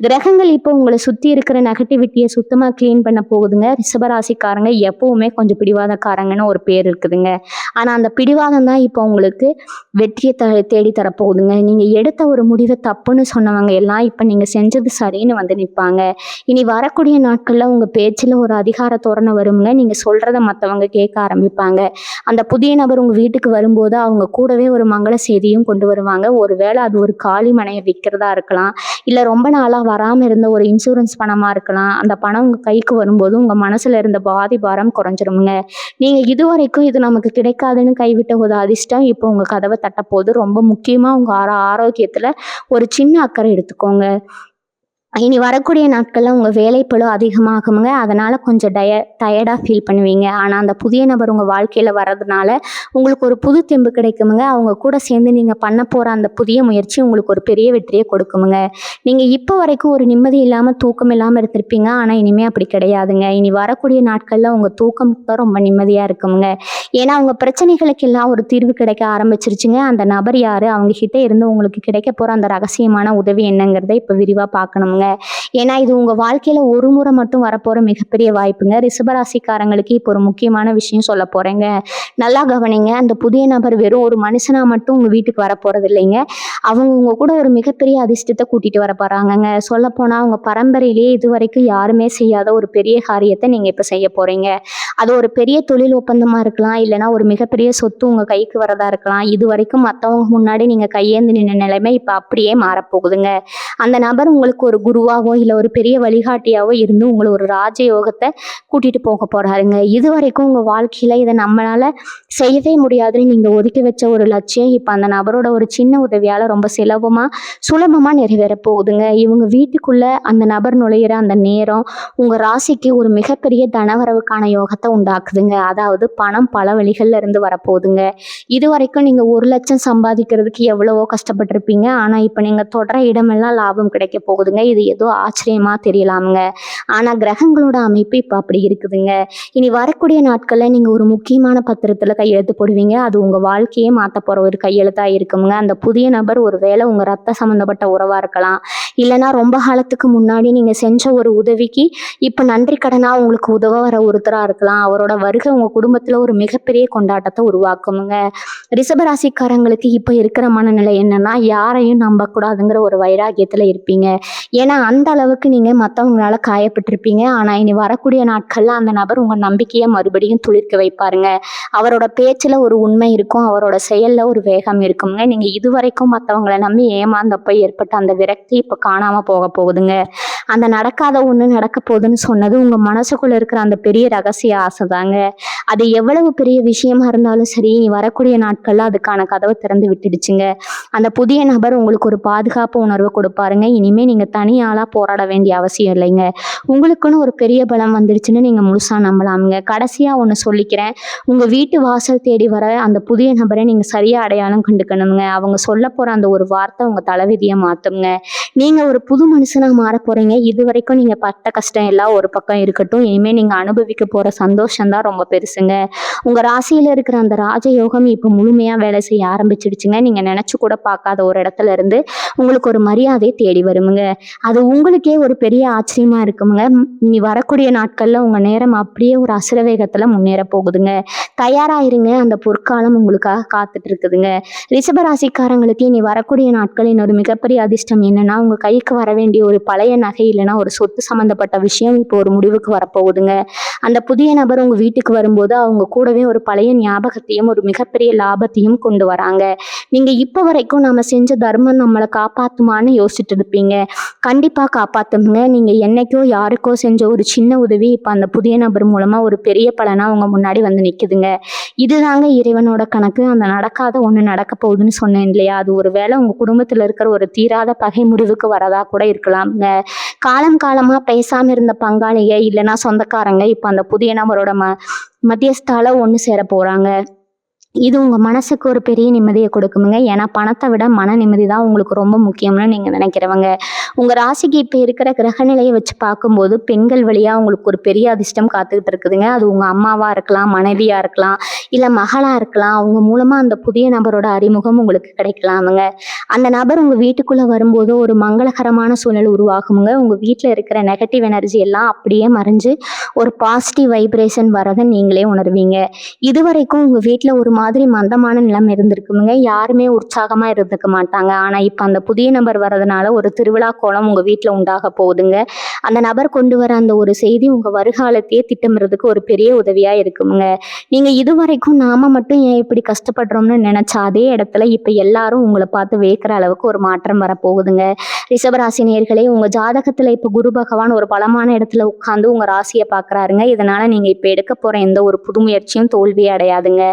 கிரகங்கள் இப்போ உங்களை சுத்தி இருக்கிற நெகட்டிவிட்டியை சுத்தமா கிளீன் பண்ண போகுதுங்க. ரிஷபராசிக்காரங்க எப்பவுமே கொஞ்சம் பிடிவாதக்காரங்கன்னு ஒரு பேர் இருக்குதுங்க. ஆனா அந்த பிடிவாதம் தான் இப்போ உங்களுக்கு வெற்றியை தேடி தரப்போகுதுங்க. நீங்க எடுத்த ஒரு முடிவை தப்புன்னு சொன்னவங்க எல்லாம் இப்ப நீங்க செஞ்சது சரின்னு வந்து நிற்பாங்க. இனி வரக்கூடிய நாட்கள்ல உங்க பேச்சுல ஒரு அதிகார தோரணை வருங்க. நீங்க சொல்றத மற்றவங்க கேட்க ஆரம்பிப்பாங்க. அந்த புதிய நபர் உங்க வீட்டுக்கு வரும்போது அவங்க கூடவே ஒரு மங்கள செய்தியும் கொண்டு வருவாங்க. ஒருவேளை அது ஒரு காலி மனையை விற்கிறதா இருக்கலாம், இல்ல ரொம்ப நாளா வராம இருந்த ஒரு இன்சூரன்ஸ் பணமா இருக்கலாம். அந்த பணம் உங்க கைக்கு வரும்போது உங்க மனசுல இருந்த பாதி பாரம் குறைஞ்சிருமுங்க. நீங்க இதுவரைக்கும் இது நமக்கு கிடைக்காதுன்னு கைவிட்ட ஒரு அதிர்ஷ்டம் இப்போ உங்க கதவை தட்டப்போகுது. ரொம்ப முக்கியமா உங்க ஆரோக்கியத்துல ஒரு சின்ன அக்கறை எடுத்துக்கோங்க. இனி வரக்கூடிய நாட்கள்ல உங்க வேலைப்பளு அதிகமாகுங்க. அதனால கொஞ்சம் டயர்டா ஃபீல் பண்ணுவீங்க. ஆனா அந்த புதிய நபர் உங்க வாழ்க்கையில வர்றதுனால உங்களுக்கு ஒரு புது தெம்பு கிடைக்குமுங்க. அவங்க கூட சேர்ந்து நீங்க பண்ண போற அந்த புதிய முயற்சி உங்களுக்கு ஒரு பெரிய வெற்றியை கொடுக்குமுங்க. நீங்க இப்போ வரைக்கும் ஒரு நிம்மதி இல்லாம தூக்கம் இல்லாம இருந்திருப்பீங்க. ஆனா இனிமே அப்படி கிடையாதுங்க. இனி வரக்கூடிய நாட்கள்ல உங்க தூக்கம் தான் ரொம்ப நிம்மதியா இருக்குமுங்க. ஏன்னா உங்க பிரச்சனைகளுக்கு எல்லாம் ஒரு தீர்வு கிடைக்க ஆரம்பிச்சிருச்சுங்க. அந்த நபர் யாரு, அவங்க கிட்ட இருந்து உங்களுக்கு கிடைக்க போற அந்த ரகசியமான உதவி என்னங்கிறத இப்ப விரிவா பார்க்கணுங்க. ஏன்னா இது உங்க வாழ்க்கையில ஒரு முறை மட்டும் வரப்போற மிகப்பெரிய வாய்ப்புங்க. ரிஷபராசிக்காரங்களுக்கு இப்போ ஒரு முக்கியமான விஷயம் சொல்ல போறேங்க. நல்லா கவனிங்க. அந்த புதிய நபர் வெறும் ஒரு மனுஷனா மட்டும் உங்க வீட்டுக்கு வர போறது இல்லைங்க. அவங்க உங்க கூட ஒரு மிகப்பெரிய அதிர்ஷ்டத்தை கூட்டிட்டு வர போறாங்கங்க. சொல்ல போனா உங்க பரம்பரையிலேயே இதுவரைக்கும் யாருமே செய்யாத ஒரு பெரிய காரியத்தை நீங்க இப்ப செய்ய போறீங்க. அது ஒரு பெரிய தொழில் ஒப்பந்தமா இருக்கலாம், இல்லைன்னா ஒரு மிகப்பெரிய சொத்து உங்க கைக்கு வரதா இருக்கலாம். இது வரைக்கும் மற்றவங்க முன்னாடி நீங்க கையேந்து நின்ன நிலைமை இப்ப அப்படியே மாறப்போகுதுங்க. அந்த நபர் உங்களுக்கு ஒரு குருவாவோ இல்ல ஒரு பெரிய வழிகாட்டியாவோ இருந்து உங்களை ஒரு ராஜயோகத்தை கூட்டிட்டு போக போறாருங்க. இது வரைக்கும் உங்க வாழ்க்கையில இதை நம்மளால செய்யவே முடியாதுன்னு நீங்க ஒதுக்கி வச்ச ஒரு லட்சியம் இப்ப அந்த நபரோட ஒரு சின்ன உதவியால ரொம்ப சுலபமா நிறைவேற போகுதுங்க. இவங்க வீட்டுக்குள்ள அந்த நபர் நுழையிற அந்த நேரம் உங்க ராசிக்கு ஒரு மிகப்பெரிய தனவரவுக்கான யோகத்தை உண்டாக்குதுங்க. அதாவது பணம் பல வழிகள்ல இருந்து வரப்போகுதுங்க. இது வரைக்கும் நீங்க 1,00,000 சம்பாதிக்கிறதுக்கு எவ்வளவோ கஷ்டப்பட்டிருப்பீங்க. ஆனா இப்ப நீங்க தொடர இடமெல்லாம் லாபம் கிடைக்க போகுதுங்க. இது ஏதோ ஆச்சரியமா தெரியலாமுங்க. ஆனா கிரகங்களோட அமைப்பு இப்ப அப்படி இருக்குதுங்க. இனி வரக்கூடிய நாட்கள்ல நீங்க ஒரு முக்கியமான பத்திரத்துல கையெழுத்து போடுவீங்க. அது உங்க வாழ்க்கையே மாத்த போற ஒரு கையெழுத்தா இருக்குங்க. அந்த புதிய நபர் ஒருவேளை உங்க ரத்த சம்பந்தப்பட்ட உறவா இருக்கலாம், இல்லைன்னா ரொம்ப காலத்துக்கு முன்னாடி நீங்க செஞ்ச ஒரு உதவிக்கு இப்ப நன்றி கடனா உங்களுக்கு உதவ வர ஒருத்தரா இருக்கலாம். அவரோட வருகை உங்க குடும்பத்துல ஒரு மிகப்பெரிய கொண்டாட்டத்தை உருவாக்குமுங்க. ரிஷபராசிக்காரங்களுக்கு இப்ப இருக்கிற மனநிலை என்னன்னா, யாரையும் நம்பக்கூடாதுங்கிற ஒரு வைராகியத்துல இருப்பீங்க. ஏன்னா அந்த அளவுக்கு நீங்க மற்றவங்களால காயப்பட்டிருப்பீங்க. ஆனா இனி வரக்கூடிய நாட்கள்ல அந்த நபர் உங்க நம்பிக்கையை மறுபடியும் துளிர்க்க வைப்பாருங்க. அவரோட பேச்சுல ஒரு உண்மை இருக்கும், அவரோட செயல்ல ஒரு வேகம் இருக்குங்க. நீங்க இதுவரைக்கும் மற்றவங்களை நம்பி ஏமாந்தப்ப ஏற்பட்ட அந்த விரக்தி இப்ப காணாம போக போகுதுங்க. அந்த நடக்காத ஒண்ணு நடக்க போகுதுன்னு சொன்னது உங்க மனசுக்குள்ள இருக்கிற அந்த பெரிய ரகசிய ஆசை தாங்க. அது எவ்வளவு பெரிய விஷயமா இருந்தாலும் சரி, இனி வரக்கூடிய நாட்கள்ல அதுக்கான கதவை திறந்து விட்டுடுச்சுங்க. அந்த புதிய நபர் உங்களுக்கு ஒரு பாதுகாப்பு உணர்வு கொடுப்பாருங்க. இனிமே நீங்க தனியாளா போராட வேண்டிய அவசியம் இல்லைங்க. உங்களுக்குன்னு ஒரு பெரிய பலம் வந்துடுச்சுன்னு நீங்க முழுசா நம்பலாமுங்க. கடைசியா ஒண்ணு சொல்லிக்கிறேன். உங்க வீட்டு வாசல் தேடி வர அந்த புதிய நபரை நீங்க சரியா அடையாளம் கண்டுக்கணுங்க. அவங்க சொல்லப் போற அந்த ஒரு வார்த்தை உங்க தலைவிதிய மாத்துங்க. நீங்க ஒரு புது மனுஷனா மாறப் போறீங்க. இதுவரைக்கும் நீங்க பட்ட கஷ்டம் எல்லாம் ஒரு பக்கம் இருக்கட்டும். இனிமே நீங்க அனுபவிக்க போற சந்தோஷம் தான் ரொம்ப பெருசுங்க. உங்க ராசியில இருக்கிற அந்த ராஜயோகம் இப்ப முழுமையா வேலை செய்ய ஆரம்பிச்சிடுச்சுங்க. நீங்க நினைச்சு கூட பார்க்காத ஒரு இடத்துல இருந்து உங்களுக்கு ஒரு மரியாதை தேடி வருமுங்க. அது உங்களுக்கே ஒரு பெரிய ஆச்சரியமா இருக்குமுங்க. இனி வரக்கூடிய நாட்கள்ல உங்க நேரம் அப்படியே ஒரு அசுர வேகத்துல முன்னேற போகுதுங்க. தயாராயிருங்க. அந்த பொற்காலம் உங்களுக்காக காத்துட்டு இருக்குதுங்க. ரிஷபராசிக்காரங்களுக்கு இனி வரக்கூடிய நாட்களின் ஒரு மிகப்பெரிய அதிர்ஷ்டம் என்னன்னா, உங்க கைக்கு வர வேண்டிய ஒரு பழைய நகை இல்லைன்னா ஒரு சொத்து சம்பந்தப்பட்ட விஷயம் இப்போ ஒரு முடிவுக்கு வரப்போகுதுங்க. அந்த புதிய நபர் உங்க வீட்டுக்கு வரும்போது அவங்க கூடவே ஒரு பழைய ஞாபகத்தையும் ஒரு மிகப்பெரிய லாபத்தையும் கொண்டு வராங்க. நீங்க இப்ப வரைக்கும் நம்ம செஞ்ச தர்மம் நம்மளை காப்பாத்துமான்னு யோசிச்சுட்டு இருப்பீங்க. கண்டிப்பா காப்பாத்துங்க. நீங்க என்னைக்கோ யாருக்கோ செஞ்ச ஒரு சின்ன உதவி இப்ப அந்த புதிய நபர் மூலமா ஒரு பெரிய பலனா உங்க முன்னாடி வந்து நிக்குதுங்க. இதுதாங்க இறைவனோட கணக்கு. அந்த நடக்காத ஒண்ணு நடக்க போகுதுன்னு சொன்னேன் இல்லையா, அது ஒரு வேளை உங்க குடும்பத்துல இருக்கிற ஒரு தீராத பகை முடிவுக்கு வரதா கூட இருக்கலாம்ங்க. காலம் காலமா பேசாம இருந்த பங்காளிங்க இல்லைன்னா சொந்தக்காரங்க இப்ப அந்த புதிய நபரோட மத்தியஸ்தால ஒண்ணு சேர போறாங்க. இது உங்க மனசுக்கு ஒரு பெரிய நிம்மதியை கொடுக்குமுங்க. ஏன்னா பணத்தை விட மன நிம்மதி தான் உங்களுக்கு ரொம்ப முக்கியம்னு நீங்க நினைக்கிறவங்க. உங்க ராசிக்கு இப்ப இருக்கிற கிரக நிலையை வச்சு பார்க்கும்போது பெண்கள் வழியா உங்களுக்கு ஒரு பெரிய அதிர்ஷ்டம் காத்துக்கிட்டு இருக்குதுங்க. அது உங்க அம்மாவா இருக்கலாம், மனைவியா இருக்கலாம், இல்ல மகளா இருக்கலாம். அவங்க மூலமா அந்த புதிய நபரோட அறிமுகம் உங்களுக்கு கிடைக்கலாமுங்க. அந்த நபர் உங்க வீட்டுக்குள்ள வரும்போது ஒரு மங்களகரமான சூழல் உருவாகுமுங்க. உங்க வீட்டுல இருக்கிற நெகட்டிவ் எனர்ஜி எல்லாம் அப்படியே மறைஞ்சு ஒரு பாசிட்டிவ் வைப்ரேஷன் வரதை நீங்களே உணர்வீங்க. இதுவரைக்கும் உங்க வீட்டுல ஒரு மாதிரி மந்தமான நிலம் இருந்திருக்குமுங்க. யாருமே உற்சாகமா இருந்துக்க மாட்டாங்க. ஆனா இப்ப அந்த புதிய நபர் வர்றதுனால ஒரு திருவிழா கோலம் உங்க வீட்டுல உண்டாக போகுதுங்க. அந்த நபர் கொண்டு வர அந்த ஒரு செய்தி உங்க வருகாலத்தையே திட்டமிடுறதுக்கு ஒரு பெரிய உதவியா இருக்குமுங்க. நீங்க இதுவரைக்கும் நாம மட்டும் ஏன் இப்படி கஷ்டப்படுறோம்னு நினைச்ச அதே இடத்துல இப்ப எல்லாரும் உங்களை பார்த்து வியக்கிற அளவுக்கு ஒரு மாற்றம் வரப்போகுதுங்க. ரிஷபராசி நேயர்களே, உங்க ஜாதகத்துல இப்ப குரு பகவான் ஒரு பலமான இடத்துல உட்கார்ந்து உங்க ராசியை பாக்குறாருங்க. இதனால நீங்க இப்ப எடுக்க போற எந்த ஒரு புது முயற்சியும் தோல்வியே அடையாதுங்க.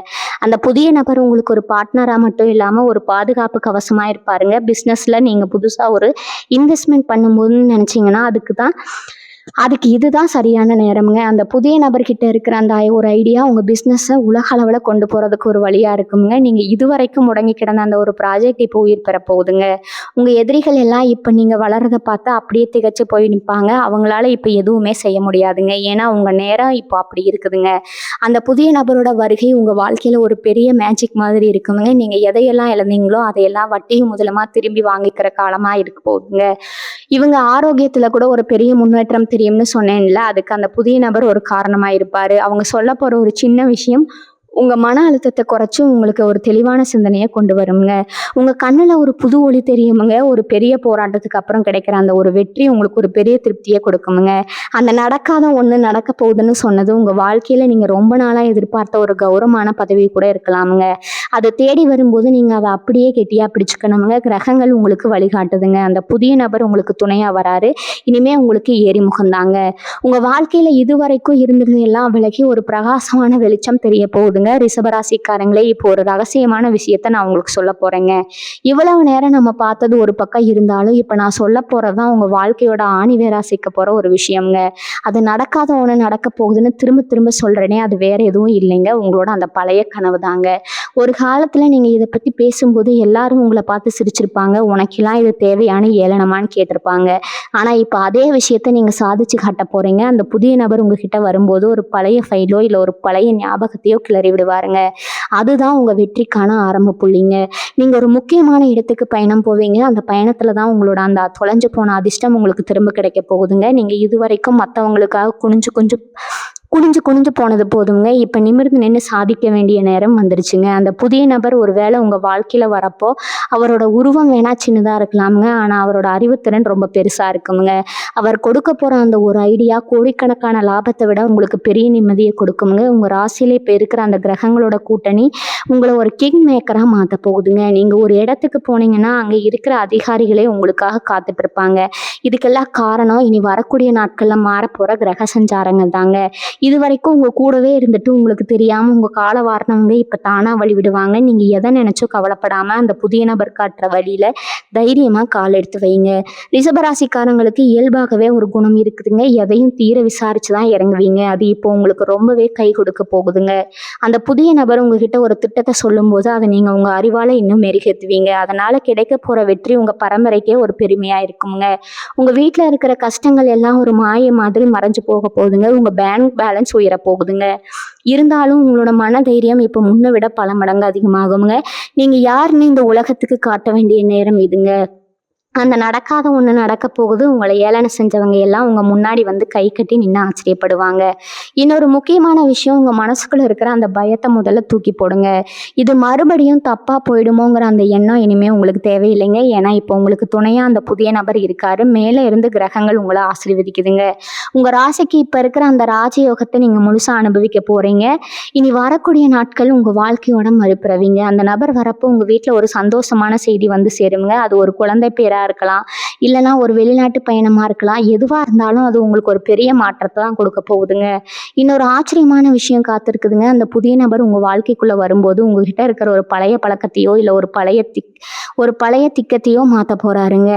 அந்த புதிய நபர் உங்களுக்கு ஒரு பார்ட்னரா மட்டும் இல்லாம ஒரு பாதுகாப்பு கவசமா இருப்பாருங்க. பிசினஸ்ல நீங்க புதுசா ஒரு இன்வெஸ்ட்மெண்ட் பண்ணும்போதுன்னு நினைச்சீங்கன்னா அதுக்கு இதுதான் சரியான நேரம்ங்க. அந்த புதிய நபர்கிட்ட இருக்கிற அந்த ஒரு ஐடியா உங்க பிஸ்னஸை உலக அளவில் கொண்டு போறதுக்கு ஒரு வழியா இருக்குங்க. நீங்க இதுவரைக்கும் முடங்கி கிடந்த அந்த ஒரு ப்ராஜெக்ட் இப்போ உயிர் பெற போகுதுங்க. உங்க எதிரிகள் எல்லாம் இப்ப நீங்க வளர்றதை பார்த்து அப்படியே திகச்சு போய் நிற்பாங்க. அவங்களால இப்ப எதுவுமே செய்ய முடியாதுங்க. ஏன்னா உங்க நேரம் இப்போ அப்படி இருக்குதுங்க. அந்த புதிய நபரோட வருகை உங்க வாழ்க்கையில ஒரு பெரிய மேஜிக் மாதிரி இருக்குங்க. நீங்க எதையெல்லாம் இழந்தீங்களோ அதையெல்லாம் வட்டியும் முதலமா திரும்பி வாங்கிக்கிற காலமா இருக்க போகுதுங்க. இவங்க ஆரோக்கியத்துல கூட ஒரு பெரிய முன்னேற்றம் தெரியும்னு சொன்னேன்ல, அதுக்கு அந்த புதிய நபர் ஒரு காரணமா இருப்பாரு. அவங்க சொல்ல போற ஒரு சின்ன விஷயம் உங்க மன அழுத்தத்தை குறைச்சு உங்களுக்கு ஒரு தெளிவான சிந்தனையை கொண்டு வருங்க. உங்க கண்ணுல ஒரு புது ஒளி தெரியுமுங்க. ஒரு பெரிய போராட்டத்துக்கு அப்புறம் கிடைக்கிற அந்த ஒரு வெற்றி உங்களுக்கு ஒரு பெரிய திருப்தியை கொடுக்குமுங்க. அந்த நடக்காத ஒண்ணு நடக்க போகுதுன்னு சொன்னது உங்க வாழ்க்கையில நீங்க ரொம்ப நாளா எதிர்பார்த்த ஒரு கௌரவமான பதவி கூட இருக்கலாமுங்க. அதை தேடி வரும்போது நீங்க அதை அப்படியே கெட்டியா பிடிச்சுக்கணுமுங்க. கிரகங்கள் உங்களுக்கு வழிகாட்டுதுங்க. அந்த புதிய நபர் உங்களுக்கு துணையா வராரு. இனிமே உங்களுக்கு ஏறிமுகம் தாங்க. உங்க வாழ்க்கையில இதுவரைக்கும் இருந்தது எல்லாம் விலகி ஒரு பிரகாசமான வெளிச்சம் தெரிய போகுதுங்க. ரிஷபராசிக்காரங்களே, இப்போ ஒரு ரகசியமான விஷயத்த நான் உங்களுக்கு சொல்ல போறேங்க. இவ்வளவு நேரம் நம்ம பார்த்தது ஒரு பக்கம் இருந்தாலும் இப்ப நான் சொல்ல போறதுதான் உங்க வாழ்க்கையோட ஆணிவேரா சேர்க்க போற ஒரு விஷயம்ங்க. அது நடக்காத ஒண்ணு நடக்க போகுதுன்னு திரும்ப திரும்ப சொல்றேனே, அது வேற எதுவும் இல்லைங்க, உங்களோட அந்த பழைய கனவு தாங்க. ஒரு காலத்துல நீங்க இதை பத்தி பேசும்போது எல்லாரும் உங்களை பார்த்து சிரிச்சிருப்பாங்க. உனக்கெல்லாம் இது தேவையான ஏளனமான்னு கேட்டிருப்பாங்க. ஆனா இப்ப அதே விஷயத்த நீங்க சாதிச்சு காட்ட போறீங்க. அந்த புதிய நபர் உங்ககிட்ட வரும்போது ஒரு பழைய ஃபைலோ இல்ல ஒரு பழைய ஞாபகத்தையோ கிளறி விடுவாருங்க. அதுதான் உங்க வெற்றிக்கான ஆரம்ப புள்ளிங்க. நீங்க ஒரு முக்கியமான இடத்துக்கு பயணம் போவீங்க. அந்த பயணத்துல தான் உங்களோட அந்த தொலைஞ்சு போன அதிர்ஷ்டம் உங்களுக்கு திரும்ப கிடைக்க போகுதுங்க. நீங்க இதுவரைக்கும் மற்றவங்களுக்காக குனிஞ்சு குனிஞ்சு போனது போதுங்க. இப்ப நிமிர்ந்து நின்று சாதிக்க வேண்டிய நேரம் வந்துருச்சுங்க. அந்த புதிய நபர் ஒரு வேளை உங்க வாழ்க்கையில வரப்போ அவரோட உருவம் வேணா சின்னதா இருக்கலாமுங்க. ஆனா அவரோட அறிவுத்திறன் ரொம்ப பெருசா இருக்குமுங்க. அவர் கொடுக்க போற அந்த ஒரு ஐடியா கோடிக்கணக்கான லாபத்தை விட உங்களுக்கு பெரிய நிம்மதியை கொடுக்குமுங்க. உங்க ராசியில இப்ப இருக்கிற அந்த கிரகங்களோட கூட்டணி உங்களை ஒரு கிங் மேக்கரா மாத்த போகுதுங்க. நீங்க ஒரு இடத்துக்கு போனீங்கன்னா அங்க இருக்கிற அதிகாரிகளே உங்களுக்காக காத்துட்டு இருப்பாங்க. இதுக்கெல்லாம் காரணம் இனி வரக்கூடிய நாட்கள்ல மாறப்போற கிரக சஞ்சாரங்கள் தாங்க. இது வரைக்கும் உங்க கூடவே இருந்துட்டு உங்களுக்கு தெரியாம உங்க கால வாரணவங்க இப்ப தானா வழி விடுவாங்க. நீங்க எதை நினைச்சோ கவலைப்படாம அந்த புதிய நபர் காட்டுற வழியில தைரியமா கால் எடுத்து வைங்க. ரிஷபராசிக்காரங்களுக்கு இயல்பாகவே ஒரு குணம் இருக்குதுங்க. எதையும் தீர விசாரிச்சுதான் இறங்குவீங்க. அது இப்போ உங்களுக்கு ரொம்பவே கை கொடுக்க போகுதுங்க. அந்த புதிய நபர் உங்ககிட்ட ஒரு திட்டத்தை சொல்லும்போது அதை நீங்க உங்க அறிவால இன்னும் மெருகேத்துவீங்க. அதனால கிடைக்க போற வெற்றி உங்க பரம்பரைக்கே ஒரு பெருமையா இருக்குங்க. உங்க வீட்டுல இருக்கிற கஷ்டங்கள் எல்லாம் ஒரு மாய மாதிரி மறைஞ்சு போக போகுதுங்க. உங்க பேங்க் பேலன்ஸ் உயர போகுதுங்க. இருந்தாலும் உங்களோட மன தைரியம் இப்ப முன்ன விட பல மடங்கு அதிகமாகுங்க. நீங்க யாருன்னு இந்த உலகத்துக்கு காட்ட வேண்டிய நேரம் இதுங்க. அந்த நடக்காத ஒண்ணு நடக்க போகுது. உங்களை ஏளனம் செஞ்சவங்க எல்லாம் உங்க முன்னாடி வந்து கை கட்டி நின்று ஆச்சரியப்படுவாங்க. இன்னொரு முக்கியமான விஷயம், உங்க மனசுக்குள்ள இருக்கிற அந்த பயத்தை முதல்ல தூக்கி போடுங்க. இது மறுபடியும் தப்பா போயிடுமோங்கிற அந்த எண்ணம் இனிமே உங்களுக்கு தேவையில்லைங்க. ஏன்னா இப்போ உங்களுக்கு துணையா அந்த புதிய நபர் இருக்காரு. மேலே இருந்து கிரகங்கள் உங்களை ஆசீர்வதிக்குதுங்க. உங்க ராசிக்கு இப்ப இருக்கிற அந்த ராஜயோகத்தை நீங்க முழுசா அனுபவிக்க போறீங்க. இனி வரக்கூடிய நாட்கள் உங்க வாழ்க்கையோட மறுபிறவிங்க. அந்த நபர் வரப்போ உங்க வீட்டுல ஒரு சந்தோஷமான செய்தி வந்து சேருங்க. அது ஒரு குழந்தை பேரா இருக்கலாம், இல்லைன்னா ஒரு வெளிநாட்டு பயணமா இருக்கலாம். எதுவா இருந்தாலும் அது உங்களுக்கு ஒரு பெரிய மாற்றத்தை தான் கொடுக்க போகுதுங்க. இன்னொரு ஆச்சரியமான விஷயம் காத்திருக்குதுங்க. அந்த புதிய நபர் உங்க வாழ்க்கைக்குள்ள வரும்போது உங்ககிட்ட இருக்கிற ஒரு பழைய பழக்கத்தையோ இல்லை ஒரு பழைய திக்கத்தையோ மாத்த போறாருங்க.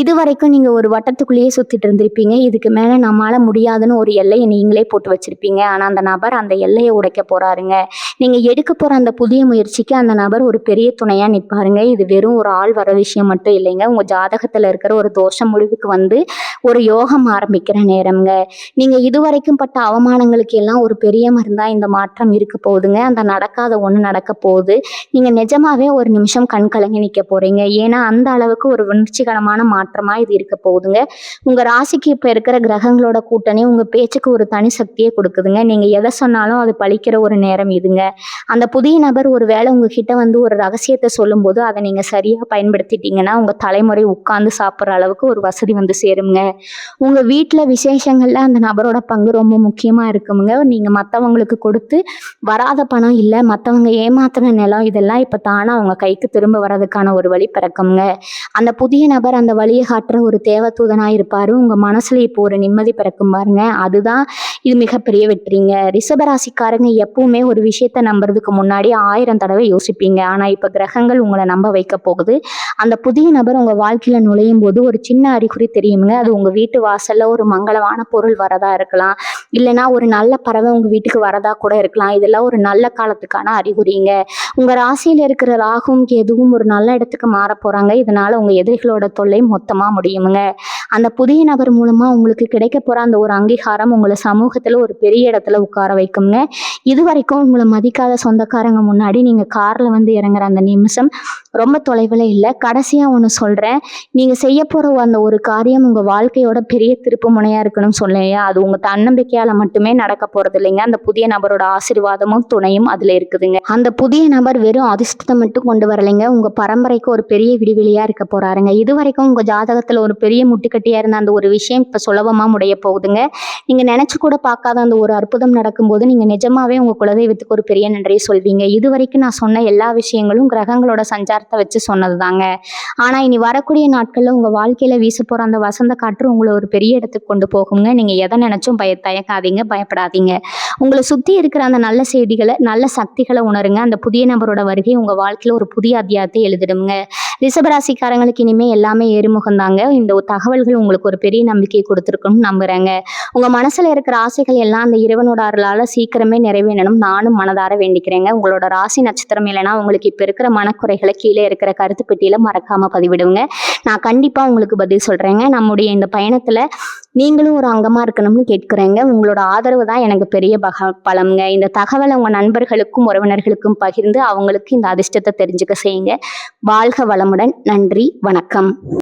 இது வரைக்கும் நீங்க ஒரு வட்டத்துக்குள்ளேயே சுத்திட்டு இருந்திருப்பீங்க. இதுக்கு மேல நம்மளால முடியாதுன்னு ஒரு எல்லையை நீங்களே போட்டு வச்சிருப்பீங்க. ஆனா அந்த நபர் அந்த எல்லையை உடைக்க போறாருங்க. நீங்க எடுக்க போற அந்த புதிய முயற்சிக்கு அந்த நபர் ஒரு பெரிய துணையா நிற்பாருங்க. இது வெறும் ஒரு ஆள் வர விஷயம் மட்டும் இல்லைங்க. உங்க ஜாதகத்துல இருக்கிற ஒரு தோஷம் முடிவுக்கு வந்து ஒரு யோகம் ஆரம்பிக்கிற நேரம்ங்க. நீங்க இதுவரைக்கும் பட்ட அவமானங்களுக்கு எல்லாம் ஒரு பெரிய மருந்தா இந்த மாற்றம் இருக்க போகுதுங்க. அந்த நடக்காத ஒண்ணு நடக்க போகுது. நீங்க நிஜமாவே ஒரு நிமிஷம் கண் கலங்கி நிக்க போறீங்க. ஏன்னா அந்த அளவுக்கு ஒரு உணர்ச்சிகரமான மாற்றமா இது இருக்க போகுதுங்க. உங்க ராசிக்கு இப்ப இருக்கிற கிரகங்களோட கூட்டணி உங்க பேச்சுக்கு ஒரு தனி சக்தியை கொடுக்குதுங்க. நீங்க எதை சொன்னாலும் அது பழிக்கிற ஒரு நேரம் இதுங்க. அந்த புதிய நபர் ஒரு வேளை உங்ககிட்ட வந்து ஒரு ரகசியத்தை சொல்லும் போது அதை நீங்க சரியா பயன்படுத்திட்டீங்கன்னா உங்க தலைமுறை உட்கார்ந்து சாப்பிட்ற அளவுக்கு ஒரு வசதி வந்து சேருங்க. உங்க வீட்டுல விசேஷங்கள்ல அந்த நபரோட பங்கு ரொம்ப முக்கியமா இருக்குங்க. நீங்க மற்றவங்களுக்கு கொடுத்து வராத பணம் இல்லை, மற்றவங்க ஏமாத்தின நிலம், இதெல்லாம் இப்ப தானா அவங்க கைக்கு திரும்ப வர்றதுக்கான ஒரு வழி பிறக்குங்க. அந்த புதிய நபர் அந்த வழியை காட்டுற ஒரு தேவதூதனா இருப்பாரு. உங்க மனசுல இப்போ ஒரு நிம்மதி பிறக்கும் பாருங்க. அதுதான் இது மிகப்பெரிய வெற்றிங்க. ரிஷபராசிக்காரங்க எப்பவுமே ஒரு விஷயத்த நம்புறதுக்கு முன்னாடி 1000 தடவை யோசிப்பீங்க. ஆனா இப்ப கிரகங்கள் உங்களை நம்ப வைக்க போகுது. அந்த புதிய நபர் உங்க வாழ்க்கையில நுழையும் போது ஒரு சின்ன அறிகுறி தெரியுங்க. அது உங்க வீட்டு வாசல்ல ஒரு மங்களமான பொருள் வரதா இருக்கலாம், இல்லைன்னா ஒரு நல்ல பறவை உங்க வீட்டுக்கு வரதா கூட இருக்கலாம். இதெல்லாம் ஒரு நல்ல காலத்துக்கான அறிகுறிங்க. உங்க ராசியில இருக்கிற ராகுவும் கேதுவும் ஒரு நல்ல இடத்துக்கு மாற போறாங்க. இதனால உங்க எதிரிகளோட தொல்லை மொத்தமா முடியுமுங்க. அந்த புதிய நபர் மூலமா உங்களுக்கு கிடைக்க போற அந்த ஒரு அங்கீகாரம் உங்களை சமூகத்துல ஒரு பெரிய இடத்துல உட்கார வைக்குங்க. இது வரைக்கும் உங்களை மதிக்காத சொந்தக்காரங்க முன்னாடி நீங்க கார்ல வந்து இறங்குற அந்த நிமிஷம் ரொம்ப தொலைவில் இல்லை. கடைசியா ஒன்று சொல்றேன், நீங்க செய்ய போற அந்த ஒரு காரியம் உங்க வாழ்க்கையோட பெரிய திருப்பு முனையா இருக்கணும்னு சொல்லையா, அது உங்க தன்னம்பிக்கையால மட்டுமே நடக்க போறது இல்லைங்க. அந்த புதிய நபரோட ஆசீர்வாதமும் துணையும் அதுல இருக்குதுங்க. அந்த புதிய நபர் வெறும் அதிர்ஷ்டத்தை மட்டும் கொண்டு வரலைங்க, உங்க பரம்பரைக்கு ஒரு பெரிய விடிவெளியா இருக்க போறாருங்க. இது வரைக்கும் உங்க ஜாதகத்துல ஒரு பெரிய முட்டுக்கட்டியா இருந்த அந்த ஒரு விஷயம் இப்ப சுலபமா முடிய போகுதுங்க. நீங்க நினைச்சு கூட பார்க்காத அந்த ஒரு அற்புதம் நடக்கும்போது நீங்க நிஜமாவே உங்க குலதெய்வத்துக்கு ஒரு பெரிய நன்றியை சொல்வீங்க. இது வரைக்கும் நான் சொன்ன எல்லா விஷயங்களும் கிரகங்களோட சஞ்சாரத்தை வச்சு சொன்னதுதாங்க. ஆனா இனி வரக்கூடிய நாட்கள்ல உங்க வாழ்க்கையில வீச போற அந்த வசந்த காற்று உங்களை ஒரு பெரிய இடத்துக்கு கொண்டு போகுங்க. நீங்க எதை நினைச்சும் தயக்காதீங்க, பயப்படாதீங்க. உங்களை சுத்தி இருக்கிற அந்த நல்ல செய்திகளை, நல்ல சக்திகளை உணருங்க. அந்த புதிய நபரோட வருகை உங்க வாழ்க்கையில ஒரு புதிய அத்தியாயத்தை எழுதிடுங்க. ரிஷபராசிக்காரங்களுக்கு இனிமே எல்லாமே ஏறுமுகம் தாங்க. இந்த தகவல்கள் உங்களுக்கு ஒரு பெரிய நம்பிக்கையை கொடுத்துருக்குன்னு நம்புறேங்க. உங்க மனசுல இருக்கிற ஆசைகள் எல்லாம் அந்த இறைவனோட அருளால சீக்கிரமே நிறைவேறணும் நானும் மனதார வேண்டிக்கிறேங்க. உங்களோட ராசி நட்சத்திரம் இல்லைன்னா உங்களுக்கு இப்ப இருக்கிற மனக்குறைகளை கீழே இருக்கிற கருத்து பெட்டியில மறக்காம பதிவிடுங்க. நான் கண்டிப்பா உங்களுக்கு பதில் சொல்றேங்க. நம்முடைய இந்த பயணத்துல நீங்களும் ஒரு அங்கமா இருக்கணும்னு கேட்கிறேங்க. உங்களோட ஆதரவு தான் எனக்கு பெரிய பலம்ங்க. இந்த தகவலை உங்க நண்பர்களுக்கும் உறவினர்களுக்கும் பகிர்ந்து அவங்களுக்கு இந்த அதிர்ஷ்டத்தை தெரிஞ்சுக்க செய்யுங்க. வாழ்க வளமுடன். நன்றி, வணக்கம்.